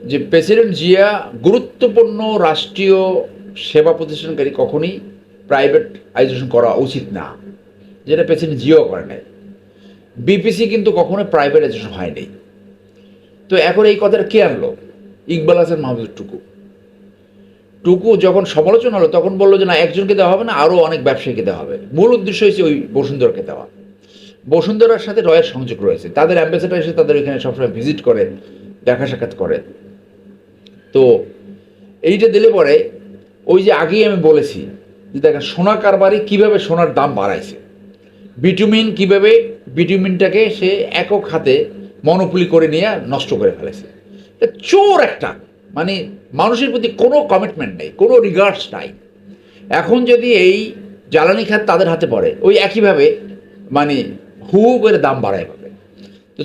যে প্রেসিডেন্ট জিয়া গুরুত্বপূর্ণ রাষ্ট্রীয় সেবা প্রতিষ্ঠানকারী কখনোই প্রাইভেটাইজেশন করা উচিত না, যেটা প্রেসিডেন্ট জিয়াও করে নাই। বিপিসি কিন্তু কখনো প্রাইভেটাইজেশন হয়নি। তো এখন এই কথাটা কে আনলো? ইকবাল হাসান মাহমুদ টুকু টুকু যখন সমালোচনা হলো তখন বললো যে না, একজনকে দেওয়া হবে না, আরও অনেক ব্যবসায়ীকে দেওয়া হবে। মূল উদ্দেশ্য হয়েছে ওই বসুন্ধরাকে দেওয়া। বসুন্ধরার সাথে রয়ের সংযোগ রয়েছে, তাদের অ্যাম্বাসেডার এসে তাদের ওইখানে সবসময় ভিজিট করে, দেখা সাক্ষাৎ করে। তো এইটা দিলে পরে ওই যে আগেই আমি বলেছি যে দেখেন সোনা কারবারি কীভাবে সোনার দাম বাড়াইছে, বিটুমিন কীভাবে বিটুমিনটাকে সে একক হাতে মনোপলি করে নিয়ে নষ্ট করে ফেলেছে। চোর একটা, মানে মানুষের প্রতি কোনো কমিটমেন্ট নেই, কোনো রিগার্ডস নাই। এখন যদি এই জ্বালানি খাত তাদের হাতে পড়ে, ওই একইভাবে মানে হু করে দাম বাড়ায় পাবে। তো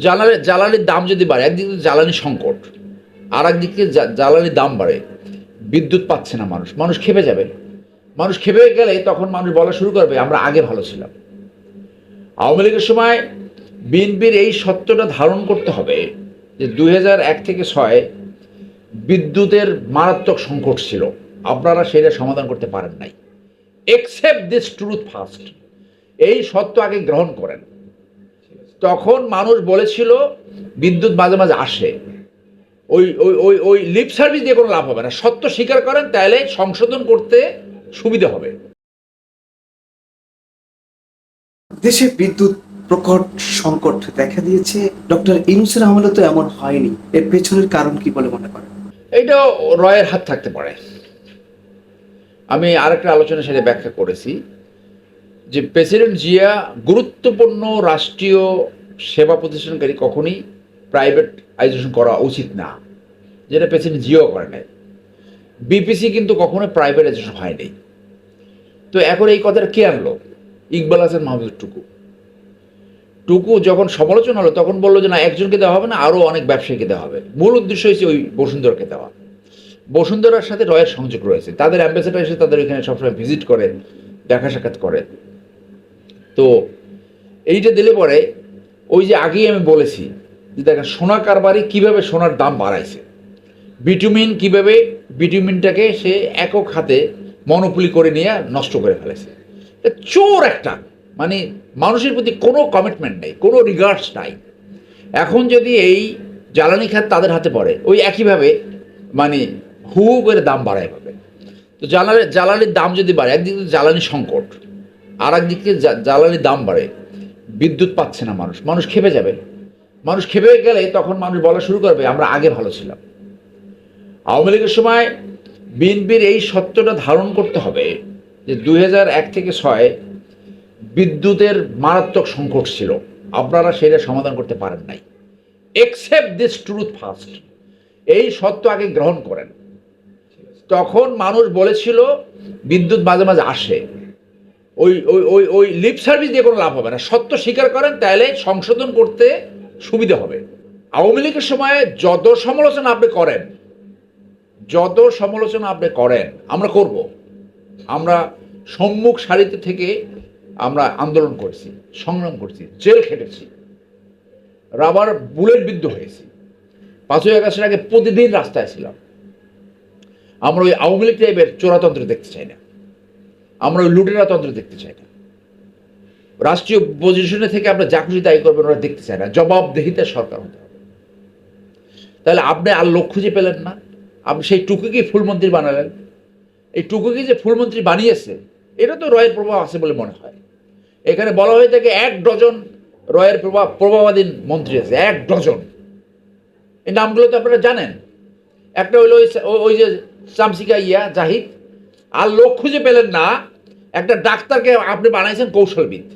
জ্বালানির দাম যদি বাড়ে, একদিকে তো জ্বালানি সংকট, আর একদিকে জ্বালানির দাম বাড়ে, বিদ্যুৎ পাচ্ছে না মানুষ, মানুষ খেপে যাবে। মানুষ খেপে গেলে তখন মানুষ বলা শুরু করবে আমরা আগে ভালো ছিলাম। আওয়ামী লীগের সময় বিএনপির এই সত্যটা ধারণ করতে হবে যে 2001 থেকে 6 বিদ্যুতের মারাত্মক সংকট ছিল, আপনারা সেটা সমাধান করতে পারেন নাই। একসেপ্ট দিস ট্রুথ ফার্স্ট, এই সত্য আগে গ্রহণ করেন। তখন মানুষ বলেছিল বিদ্যুৎ মাঝে মাঝে আসে, ওই ওই ওই ওই লিপ সার্ভিস দিয়ে কোনো লাভ হবে না, সত্য স্বীকার করেন, তাহলে সংশোধন করতে সুবিধা হবে। দেশে বিদ্যুৎ প্রকট সংকট দেখা দিয়েছে, ডক্টর ইউনূসের আমলে তো এমন হয়নি। এর পেছনের কারণ কি বলে মনে করেন? এইটাও রয়ের হাত থাকতে পারে। আমি আরেকটা আলোচনা সেটা ব্যাখ্যা করেছি যে প্রেসিডেন্ট জিয়া গুরুত্বপূর্ণ রাষ্ট্রীয় সেবা প্রতিষ্ঠানকারী কখনোই প্রাইভেটাইজেশন করা উচিত না, যেটা প্রেসিডেন্ট জিয়াও করে নাই। বিপিসি কিন্তু কখনো প্রাইভেটাইজেশন হয়নি। তো এখন এই কথাটা কে আনলো? ইকবাল হাসান মাহমুদ টুকু যখন সমালোচনা হলো তখন বললো যে না, একজনকে দেওয়া হবে না, আরও অনেক ব্যবসায়ীকে দেওয়া হবে। মূল উদ্দেশ্য হয়েছে ওই বসুন্ধরাকে দেওয়া। বসুন্ধরার সাথে রয়ের সংযোগ রয়েছে, তাদের অ্যাম্বাসেডার এসে তাদের ওইখানে সবসময় ভিজিট করে, দেখা সাক্ষাৎ করে। তো এইটা দিলে পরে ওই যে আগেই আমি বলেছি যে দেখেন সোনা কারবারি কীভাবে সোনার দাম বাড়াইছে, বিটুমিন কীভাবে বিটুমিনটাকে সে একক হাতে মনোপলি করে নিয়ে নষ্ট করে ফেলেছে। চোর একটা, মানে মানুষের প্রতি কোনো কমিটমেন্ট নেই, কোনো রিগার্ডস নাই। এখন যদি এই জ্বালানি খাত তাদের হাতে পড়ে, ওই একইভাবে মানে হু করে দাম বাড়ায় পাবে। তো জ্বালানির দাম যদি বাড়ে, একদিকে তো জ্বালানি সংকট, আর একদিকে জ্বালানির দাম বাড়ে, বিদ্যুৎ পাচ্ছে না মানুষ, মানুষ খেপে যাবে। মানুষ খেপে গেলে তখন মানুষ বলা শুরু করবে আমরা আগে ভালো ছিলাম। আওয়ামী লীগের সময় বিএনপির এই সত্যটা ধারণ করতে হবে যে 2001 থেকে 6 বিদ্যুতের মারাত্মক সংকট ছিল, আপনারা সেটা সমাধান করতে পারেন নাই। একসেপ্ট দিস ট্রুথ ফার্স্ট, এই সত্য আগে গ্রহণ করেন। তখন মানুষ বলেছিল বিদ্যুৎ মাঝে মাঝে আসে, ওই ওই ওই ওই লিপ সার্ভিস দিয়ে কোনো লাভ হবে না, সত্য স্বীকার করেন, তাহলে সংশোধন করতে সুবিধা হবে। আওয়ামী লীগের সময় যত সমালোচনা আপনি করেন আমরা করব। আমরা সম্মুখ সারিতে থেকে আমরা আন্দোলন করেছি, সংগ্রাম করেছি, জেল খেটেছি, রাবার বুলেট বিদ্ধ হয়েছি। 5ই আগস্টের আগে প্রতিদিন রাস্তায় ছিলাম। আমরা ওই আওয়ামী লীগ টাইপের চোরাতন্ত্র দেখতে চাই না, আমরা ওই লুটেরাতন্ত্র দেখতে চাই না। রাষ্ট্রীয় পজিশনে থেকে আমরা যা খুশি তাই করবেন ওরা দেখতে চায় না, জবাবদিহিতার সরকার হতে হবে। তাহলে আপনি আর লোক খুঁজে পেলেন না, আপনি সেই টুকুকেই ফুলমন্ত্রী বানালেন। এই টুকুকে যে ফুলমন্ত্রী বানিয়েছে এটা তো রয়ের প্রভাব আছে বলে মনে হয়। এখানে বলা হয়ে থাকে 1 ডজন রয়ের প্রভাবাধীন মন্ত্রী আছে, 1 ডজন। এই নামগুলো তো আপনারা জানেন। একটা হইলো ওই যে চামচিকা জাহিদ। আর লোক খুঁজে পেলেন না, একটা ডাক্তারকে আপনি বানাইছেন কৌশলবিদ,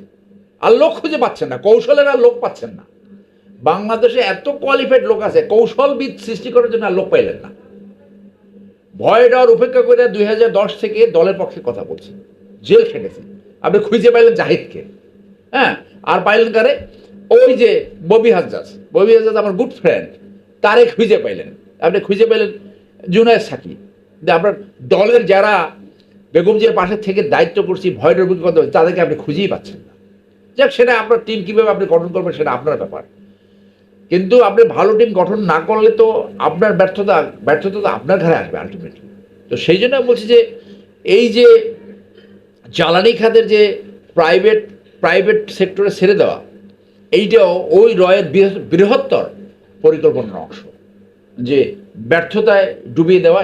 আর লোক খুঁজে পাচ্ছেন না, কৌশলের আর লোক পাচ্ছেন না। বাংলাদেশে এত কোয়ালিফাইড লোক আছে, কৌশলবিদ সৃষ্টি করার জন্য আর লোক পাইলেন না। ভয় ডর উপেক্ষা করে 2010 থেকে দলের পক্ষে কথা বলছি, জেল খেটেছি। আপনি খুঁজে পাইলেন জাহিদকে, হ্যাঁ, আর পাইলেন কারে? ওই যে ববি হাজ্জাজ আমার গুড ফ্রেন্ড, তারে খুঁজে পাইলেন। আপনি খুঁজে পাইলেন জুনায়েদ সাকি। আপনার দলের যারা বেগম জিয়ার পাশে থেকে দায়িত্ব করছি, ভয় ডর উপেক্ষা করতে, তাদেরকে আপনি খুঁজেই পাচ্ছেন না। যাক, সেটা আপনার টিম কীভাবে আপনি গঠন করবেন সেটা আপনার ব্যাপার। কিন্তু আপনি ভালো টিম গঠন না করলে তো আপনার ব্যর্থতা ব্যর্থতা তো আপনার ঘরে আসবে আলটিমেটলি। তো সেই জন্য আমি বলছি যে এই যে জ্বালানি খাতের যে প্রাইভেট প্রাইভেট সেক্টরে ছেড়ে দেওয়া, এইটাও ওই রয়ের বৃহত্তর পরিকল্পনার অংশ, যে ব্যর্থতায় ডুবিয়ে দেওয়া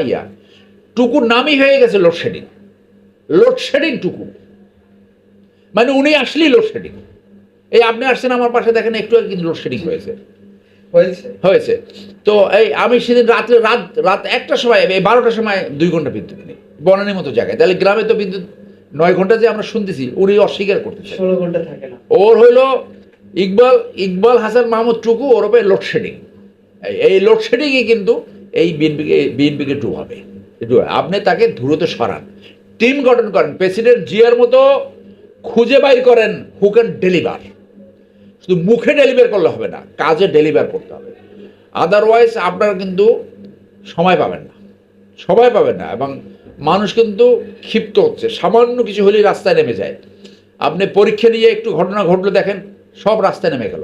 টুকুর নামই হয়ে গেছে লোডশেডিং। লোডশেডিং টুকু মানে উনি আসলেই লোডশেডিং। এই আপনি আসছেন আমার পাশে, দেখেন একটু আগে কিন্তু লোডশেডিং হয়েছে হয়েছে। তো এই আমি সেদিন রাত্রে রাত 1টার সময়, এই 12টার সময় 2 ঘন্টা বিদ্যুৎ নেই বনানীর মতো জায়গায়। তাহলে গ্রামে তো বিদ্যুৎ 9 ঘন্টা যে আমরা শুনতেছি, উনি অস্বীকার করতেছে 16 ঘন্টা থাকে না। ওর হইলো ইকবাল হাসান মাহমুদ টুকু, ওর উপরে লোডশেডিং। এই লোডশেডিংয়ে কিন্তু এই বিএনপিকে ডুবাবে। আপনি তাকে দ্রুত সরান, টিম গঠন করেন, প্রেসিডেন্ট জিয়ার মতো খুঁজে বাইর করেন হু ক্যান ডেলিভার। শুধু মুখে ডেলিভার করলে হবে না, কাজে ডেলিভার করতে হবে। আদারওয়াইজ আপনারা কিন্তু সময় পাবেন না। এবং মানুষ কিন্তু ক্ষিপ্ত হচ্ছে, সামান্য কিছু হলেই রাস্তায় নেমে যায়। আপনি পরীক্ষা নিয়ে একটু ঘটনা ঘটলো দেখেন, সব রাস্তায় নেমে গেল।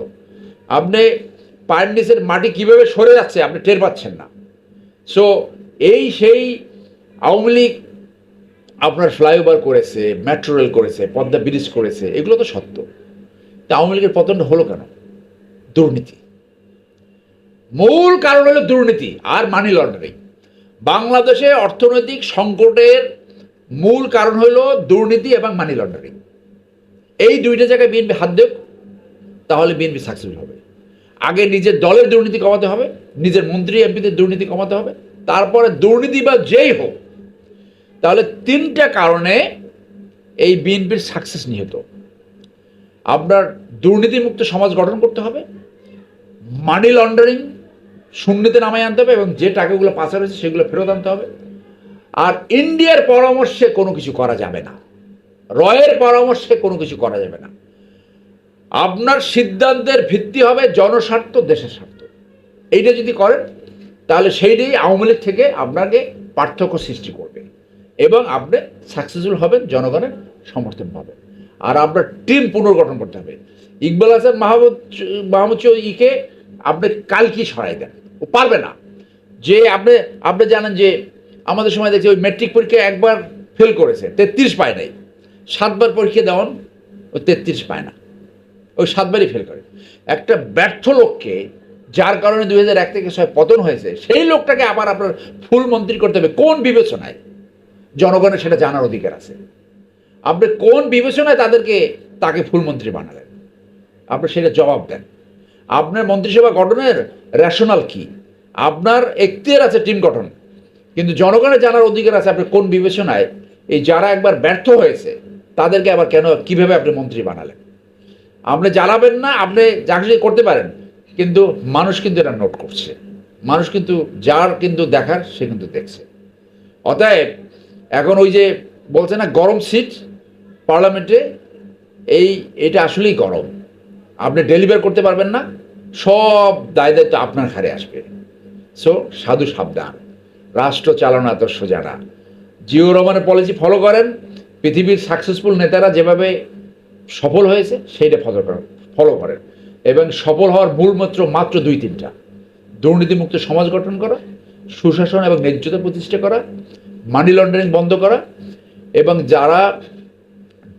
আপনি পায়ের নিচের মাটি কীভাবে সরে যাচ্ছে আপনি টের পাচ্ছেন না। সো সেই আওয়ামী লীগ আপনার ফ্লাইওভার করেছে, মেট্রো রেল করেছে, পদ্মা ব্রিজ করেছে, এগুলো তো সত্য। তা আওয়ামী লীগের পতন হলো কেন? দুর্নীতি। মূল কারণ হলো দুর্নীতি আর মানি লন্ডারিং। বাংলাদেশে অর্থনৈতিক সংকটের মূল কারণ হলো দুর্নীতি এবং মানি লন্ডারিং। এই দুইটা জায়গায় বিএনপি হাত দেব, তাহলে বিএনপি সাকসেসফুল হবে। আগে নিজের দলের দুর্নীতি কমাতে হবে, নিজের মন্ত্রী এমপিদের দুর্নীতি কমাতে হবে, তারপরে দুর্নীতি বা যেই হোক। তাহলে 3টা কারণে এই বিএনপির সাকসেস নিহত। আপনার দুর্নীতিমুক্ত সমাজ গঠন করতে হবে, মানি লন্ডারিং শূন্যতে নামায় আনতে হবে, এবং যে টাকাগুলো পাচার হয়েছে সেগুলো ফেরত আনতে হবে। আর ইন্ডিয়ার পরামর্শে কোনো কিছু করা যাবে না, রয়ের পরামর্শে কোনো কিছু করা যাবে না। আপনার সিদ্ধান্তের ভিত্তি হবে জনস্বার্থ, দেশের স্বার্থ। এইটা যদি করেন তাহলে সেইটাই আওয়ামী লীগ থেকে আপনাকে পার্থক্য সৃষ্টি করবে এবং আপনি সাকসেসফুল হবেন, জনগণের সমর্থন পাবেন। আর আপনার টিম পুনর্গঠন করতে হবে। ইকবাল হাসান মাহমুদ চৌধুরীকে আপনি কালকে সরাই দেন, ও পারবে না। যে আপনি জানেন যে আমাদের সময় দেখছি ওই মেট্রিক পরীক্ষায় একবার ফেল করেছে, 33 পায় নাই। 7বার পরীক্ষা দেওয়ান, ও 33 পায় না, ওই 7বারই ফেল করে। একটা ব্যর্থ লোককে, যার কারণে 2001 থেকে 6 পতন হয়েছে, সেই লোকটাকে আবার আপনার ফুল মন্ত্রী করতে হবে কোন বিবেচনায়? জনগণের সেটা জানার অধিকার আছে। আপনি কোন বিবেচনায় তাকে ফুল মন্ত্রী বানালেন? আপনি সেটা জবাব দেন। আপনার মন্ত্রিসভা গঠনের রেশনাল কি? আপনার এখতিয়ার আছে টিম গঠন, কিন্তু জনগণের জানার অধিকার আছে আপনি কোন বিবেচনায় এই যারা একবার ব্যর্থ হয়েছে তাদেরকে আবার কিভাবে আপনি মন্ত্রী বানালেন? আপনি জ্বালাবেন না, আপনি যা কিছু করতে পারেন, কিন্তু মানুষ কিন্তু এটা নোট করছে। মানুষ কিন্তু যার কিন্তু দেখার সে কিন্তু দেখছে। অতএব এখন ওই যে বলছে না গরম সিট পার্লামেন্টে, এটা আসলেই গরম। আপনি ডেলিভার করতে পারবেন না, সব দায়িত্ব আপনার ঘাড়ে আসবে। সো সাধু সাবধান, রাষ্ট্র চালানো এত সোজা না। জিয়াউর রহমানের পলিসি ফলো করেন। পৃথিবীর সাকসেসফুল নেতারা যেভাবে সফল হয়েছে সেইটা ফলো করেন, এবং সফল হওয়ার মূল মাত্র 2-3টা: দুর্নীতিমুক্ত সমাজ গঠন করা, সুশাসন এবং ন্যায্যতা প্রতিষ্ঠা করা, মানি লন্ডারিং বন্ধ করা, এবং যারা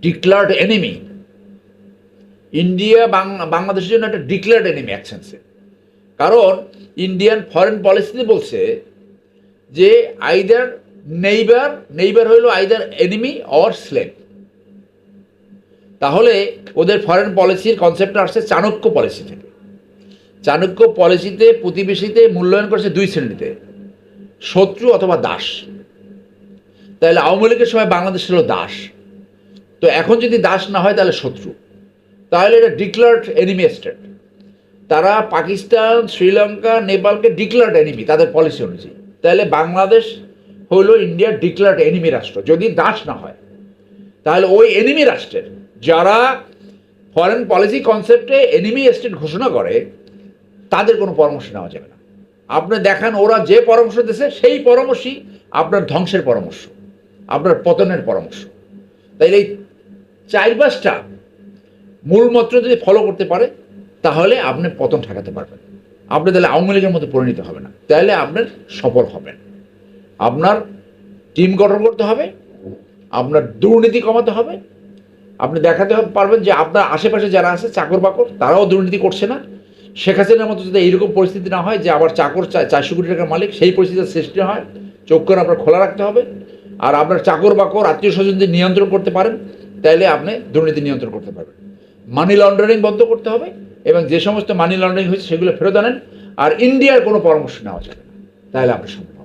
ডিক্লার্ড এনিমি, ইন্ডিয়া বাংলাদেশের জন্য একটা ডিক্লেয়ার্ড এনিমি এক সেন্সে। কারণ ইন্ডিয়ান ফরেন পলিসিতে বলছে যে আইদার নেইবার হইল আইদার এনিমি অর স্লেভ। তাহলে ওদের ফরেন পলিসির কনসেপ্টটা আসছে চাণক্য পলিসি থেকে। চাণক্য পলিসিতে প্রতিবেশীতে মূল্যায়ন করছে 2 শ্রেণীতে: শত্রু অথবা দাস। তাহলে আওয়ামী লীগের সময় বাংলাদেশ ছিল দাস, তো এখন যদি দাস না হয় তাহলে শত্রু। তাহলে এটা ডিক্লার্ড এনিমি স্টেট। তারা পাকিস্তান, শ্রীলঙ্কা, নেপালকে ডিক্লার্ড এনিমি তাদের পলিসি অনুযায়ী। তাহলে বাংলাদেশ হলো ইন্ডিয়ার ডিক্লার্ড এনিমি রাষ্ট্র যদি দাস না হয়। তাহলে ওই এনিমি রাষ্ট্রের যারা ফরেন পলিসি কনসেপ্টে এনিমি স্টেট ঘোষণা করে তাদের কোনো পরামর্শ নেওয়া যাবে না। আপনি দেখান ওরা যে পরামর্শ দিয়েছে সেই পরামর্শই আপনার ধ্বংসের পরামর্শ, আপনার পতনের পরামর্শ। তাইলে এই 4-5টা মূল মন্ত্র যদি ফলো করতে পারে তাহলে আপনি পতন ঠেকাতে পারবেন। আপনি তাহলে আওয়ামী লীগের মতো পরিণত হবে না, তাহলে আপনার সফল হবেন। আপনার টিম গঠন করতে হবে, আপনার দুর্নীতি কমাতে হবে, আপনি দেখাতে পারবেন যে আপনার আশেপাশে যারা আছে চাকর বাকর তারাও দুর্নীতি করছে না। শেখ হাসিনার মতো যদি এইরকম পরিস্থিতি না হয় যে আবার চাকর 400 কোটি টাকার মালিক, সেই পরিস্থিতির সৃষ্টি হয়, চোখ করে আপনার খোলা রাখতে হবে। আর আপনার চাকর বাকর আত্মীয় স্বজনদের নিয়ন্ত্রণ করতে পারেন, তাইলে আপনি দুর্নীতি নিয়ন্ত্রণ করতে পারবেন। মানি লন্ডারিং বন্ধ করতে হবে, এবং যে সমস্ত মানি লন্ডারিং হয়েছে সেগুলো ফেরত আনেন। আর ইন্ডিয়ার কোনো পরামর্শ নেওয়া যাবে না, তাহলে আপনি সম্ভব।